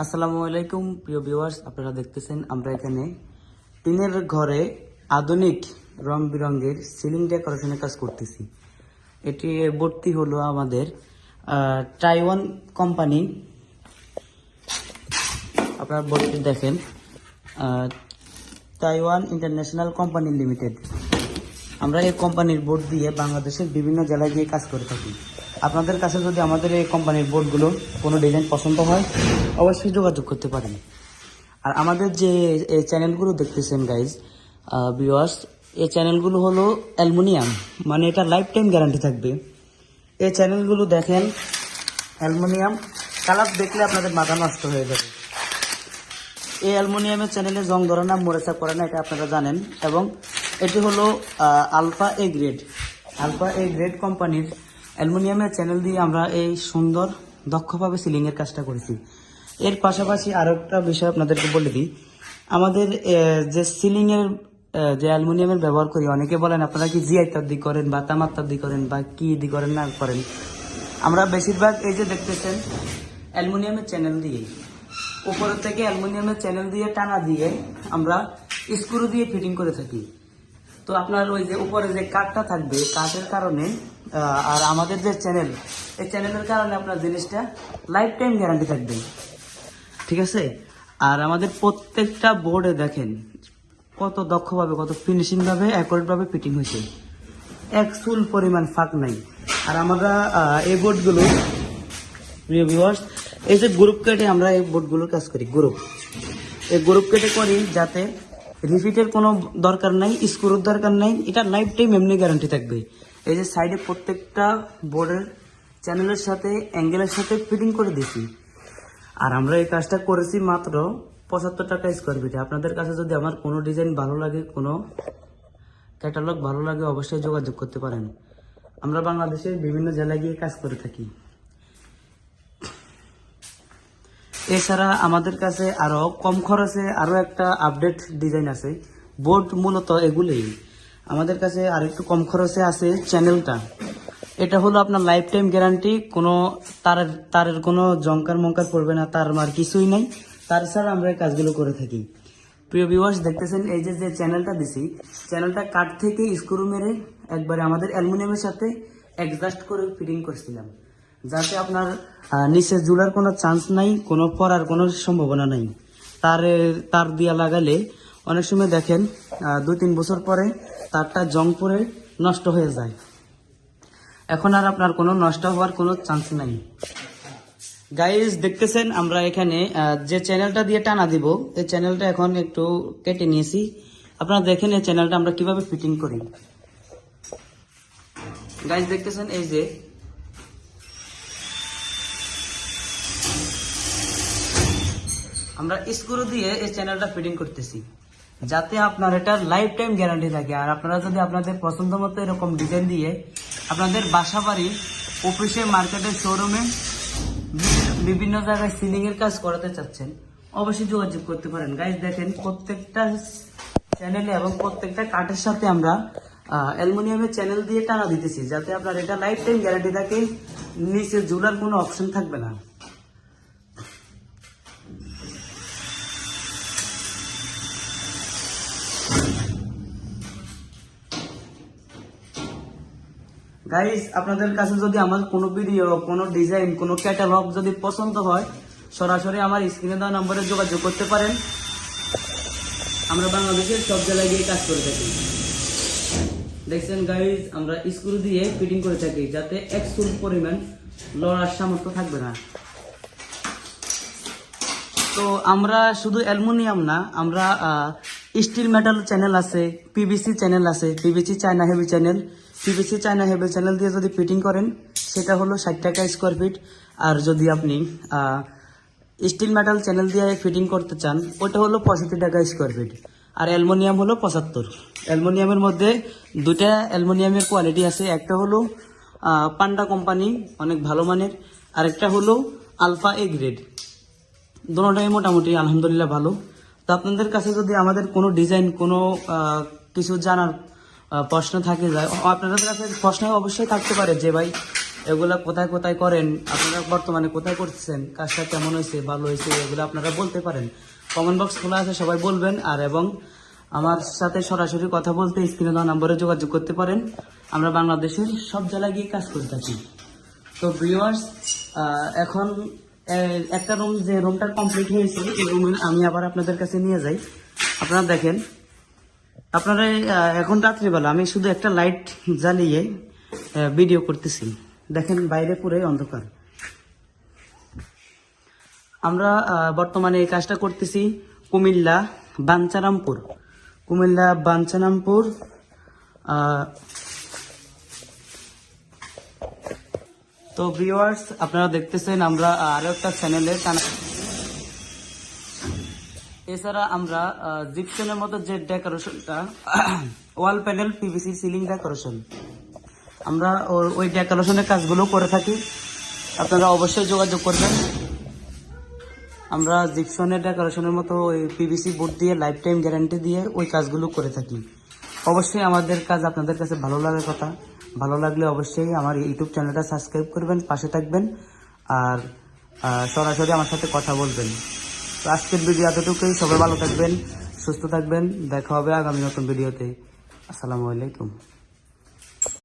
আসসালামু আলাইকুম প্রিয় ভিউয়ার্স, আপনারা দেখতেছেন আমরা এখানে টিনের ঘরে আধুনিক রং বেরঙের সিলিং ডেকোরেশনের কাজ করতেছি। এটি বোর্ডটি হলো আমাদের টাইওয়ান কোম্পানি। আপনারা বোর্ডটি দেখেন, তাইওয়ান ইন্টারন্যাশনাল কোম্পানি লিমিটেড। আমরা এই কোম্পানির বোর্ড দিয়ে বাংলাদেশের বিভিন্ন জেলায় গিয়ে কাজ করে থাকি। আপনাদের কাছে যদি আমাদের এই কোম্পানির বোর্ডগুলো কোনো ডিজাইন পছন্দ হয়, অবশ্যই যোগাযোগ করতে পারেন। আর আমাদের যে এই চ্যানেলগুলো দেখতেছেন গাইজ, ভিউয়ার্স, এই চ্যানেলগুলো হলো অ্যালুমিনিয়াম, মানে এটা লাইফ টাইম গ্যারান্টি থাকবে। এই চ্যানেলগুলো দেখেন অ্যালুমিনিয়াম, কালার দেখলে আপনাদের মাথা নষ্ট হয়ে যাবে। এই অ্যালুমিনিয়ামের চ্যানেলে জং ধরে না, মরেচা করে না, এটা আপনারা জানেন। এবং এটি হলো alpha A grade. Alpha A grade কোম্পানির অ্যালুমিনিয়ামের চ্যানেল দিয়ে আমরা এই সুন্দর দক্ষভাবে সিলিংয়ের কাজটা করেছি। এর পাশাপাশি আরও একটা বিষয় আপনাদেরকে বলে দিই, আমাদের যে সিলিংয়ের যে অ্যালুমিনিয়ামের ব্যবহার করি, অনেকে বলেন আপনারা কি জিআই তার দিয়ে করেন বা তামার তার দিয়ে করেন বা কি দিয়ে করেন না করেন। আমরা বেশিরভাগ এই যে দেখতেছেন অ্যালুমিনিয়ামের চ্যানেল দিয়েই, উপর থেকে অ্যালুমিনিয়ামের চ্যানেল দিয়ে টানা দিয়ে আমরা স্ক্রু দিয়ে ফিটিং করে থাকি। তো আপনার ওই যে উপরে যে কাঠটা থাকবে, কাঠের কারণে আর আমাদের যে চ্যানেল, এই চ্যানেলের কারণে আপনার জিনিসটা লাইফ টাইম গ্যারান্টি থাকবে, ঠিক আছে। আর আমাদের প্রত্যেকটা বোর্ডে দেখেন কত দক্ষভাবে, কত ফিনিশিংভাবে, অ্যাকুরেটভাবে ফিটিং হয়েছে, এক চুল পরিমাণ ফাঁক নাই। আর আমরা এই বোর্ডগুলো, প্রিয় ভিউয়ার্স, এই যে গ্রুপ কেটে আমরা এই বোর্ডগুলোর কাজ করি, এই গ্রুপ কেটে করি যাতে রিফিটের কোনো দরকার নাই, স্ক্রুর দরকার নাই, এটা লাইফ টাইম এমনি গ্যারান্টি থাকবে। এই যে সাইডে প্রত্যেকটা বোর্ডের চ্যানেলের সাথে অ্যাঙ্গেলের সাথে ফিটিং করে দিছি। আর আমরা এই কাজটা করেছি মাত্র 75 টাকা স্কোয়ার ফিটে। আপনাদের কাছে যদি আমার কোনো ডিজাইন ভালো লাগে, কোনো ক্যাটালগ ভালো লাগে, অবশ্যই যোগাযোগ করতে পারেন। আমরা বাংলাদেশের বিভিন্ন জেলায় গিয়ে কাজ করে থাকি। এছাড়া আমাদের কাছে আরো কম খরচে আরো একটা আপডেট ডিজাইন আছে। বোর্ড মূলত এগুলোই আমাদের কাছে আর একটু কম খরচে আছে। চ্যানেলটা এটা হলো আপনার লাইফ টাইম গ্যারান্টি, কোনো তারের কোনো জঙ্কার মঙ্কার পড়বে না, তার মার কিছুই নাই। তার ছাড়া আমরা এই কাজগুলো করে থাকি। প্রিয় ভিউয়ার্স, দেখতেছেন এই যে চ্যানেলটা দিছি, চ্যানেলটা কাঠ থেকে স্ক্রু মেরে একবারে আমাদের অ্যালুমিনিয়ামের সাথে অ্যাডজাস্ট করে ফিটিং করেছিলাম, যাতে আপনার নিচে জুড়ার কোনো চান্স নাই, কোনো পড়ার কোনো সম্ভাবনা নাই। তার দিয়া লাগালে অনেক সময় দেখেন 2-3 বছর পরে তারটা জং পরে নষ্ট হয়ে যায়। এখন আর আপনার কোনো নষ্ট হওয়ার কোনো চান্স নাই। গাইজ, দেখতেছেন আমরা এখানে যে চ্যানেলটা দিয়ে টানা দিব, এই চ্যানেলটা এখন একটু কেটে নিয়েছি। আপনারা দেখেন এই চ্যানেলটা আমরা কিভাবে ফিটিং করি। গাইজ, দেখতেছেন এই যে আমরা স্ক্রু দিয়ে এই চ্যানেলটা ফিটিং করতেছি, যাতে আপনার এটা লাইফ টাইম গ্যারান্টি থাকে। আর আপনারা যদি আপনাদের পছন্দ মতো এরকম ডিজাইন দিয়ে আপনাদের বাসা বাড়ি, অফিসে, মার্কেটে, শোরুমে, বিভিন্ন জায়গায় সিলিং এর কাজ করাতে চাচ্ছেন, অবশ্যই যোগাযোগ করতে পারেন। গাইজ, দেখেন প্রত্যেকটা চ্যানেলে এবং প্রত্যেকটা কাঠের সাথে আমরা অ্যালুমিনিয়ামের চ্যানেল দিয়ে টানা দিতেছি, যাতে আপনার এটা লাইফ টাইম গ্যারান্টি থাকে, নিচে ঝুলার কোনো অপশন থাকবে না। গাইজ, আপনাদের কাছে যদি আমার কোনো ভিডিও, কোনো ডিজাইন, কোনো ক্যাটালগ যদি পছন্দ হয়, সরাসরি আমার স্ক্রিনে দেওয়া নম্বরে যোগাযোগ করতে পারেন। আমরা বাংলাদেশের সব জেলায় গিয়ে কাজ করে থাকি। দেখছেন গাইজ, আমরা স্ক্রু দিয়ে ফিটিং করে থাকি, যাতে এক চুল পরিমাণ লড়ার সামর্থ্য থাকবে না। তো আমরা শুধু অ্যালুমিনিয়াম না, আমরা স্টিল মেটাল চ্যানেল আছে, পিভিসি চ্যানেল আছে, PVC China heavy channel, PVC China heavy channel দিয়ে যদি ফিটিং করেন, সেটা হলো 60 টাকা স্কোয়ার ফিট। আর যদি আপনি স্টিল মেটাল চ্যানেল দিয়ে ফিটিং করতে চান, ওটা হলো 65 টাকা স্কোয়ার ফিট। আর অ্যালুমিনিয়াম হলো 75। অ্যালুমিনিয়ামের মধ্যে দুইটা অ্যালুমিনিয়ামের কোয়ালিটি আছে, একটা হলো পান্ডা কোম্পানি, অনেক ভালো মানের, আর একটা হলো আলফা এ গ্রেড। দুটোটাই মোটামুটি আলহামদুলিল্লাহ ভালো। তো আপনাদের কাছে যদি আমাদের কোনো ডিজাইন, কোনো কিছু জানার প্রশ্ন থাকে যায়, আপনাদের কাছে প্রশ্ন অবশ্যই থাকতে পারে যে ভাই এগুলা কোথায় কোথায় করেন, আপনারা বর্তমানে কোথায় করছেন, কাজটা কেমন হয়েছে, ভালো হয়েছে, এগুলো আপনারা বলতে পারেন। কমেন্ট বক্স খোলা আছে, সবাই বলবেন। আর এবং আমার সাথে সরাসরি কথা বলতে স্ক্রিনে দেওয়া নম্বরে যোগাযোগ করতে পারেন। আমরা বাংলাদেশের সব জেলায় গিয়ে কাজ করে থাকি। তো ভিউয়ার্স, এখন একটা রুম, যে রুমটা কমপ্লিট হয়েছে, এই রুমে আমি আবার আপনাদের কাছে নিয়ে যাই। আপনারা দেখেন, আপনারা এখন রাত্রিবেলা আমি শুধু একটা লাইট জ্বালিয়ে ভিডিও করতেছি। দেখেন বাইরে পুরোই অন্ধকার। আমরা বর্তমানে এই কাজটা করতেছি কুমিল্লা বাঞ্ছারামপুর। কুমিল্লা বাঞ্ছারামপুর তো ভিউয়ার্স, আপনারা দেখতেছেন আমরা আরো একটা চ্যানেলে এছাড়া আমরা জিপসনের মতো যে ডেকোরেশনটা ওয়াল প্যানেল পিভিসি সিলিং ডেকোরেশন, আমরা ওই ডেকোরেশনের কাজগুলো করে থাকি। আপনারা অবশ্যই যোগাযোগ করবেন। আমরা জিপসনের ডেকোরেশনের মতো ওই পিভিসি বোর্ড দিয়ে লাইফ টাইম গ্যারান্টি দিয়ে ওই কাজগুলো করে থাকি। অবশ্যই আমাদের কাজ আপনাদের কাছে ভালো লাগার কথা। ভালো লাগলে অবশ্যই আমার ইউটিউব চ্যানেলটা সাবস্ক্রাইব করবেন, পাশে থাকবেন, আর সরাসরি আমার সাথে কথা বলবেন। তো আজকের ভিডিও এতটুকুই। সবাই ভালো থাকবেন, সুস্থ থাকবেন। দেখা হবে আগামী নতুন ভিডিওতে। আসসালামু আলাইকুম।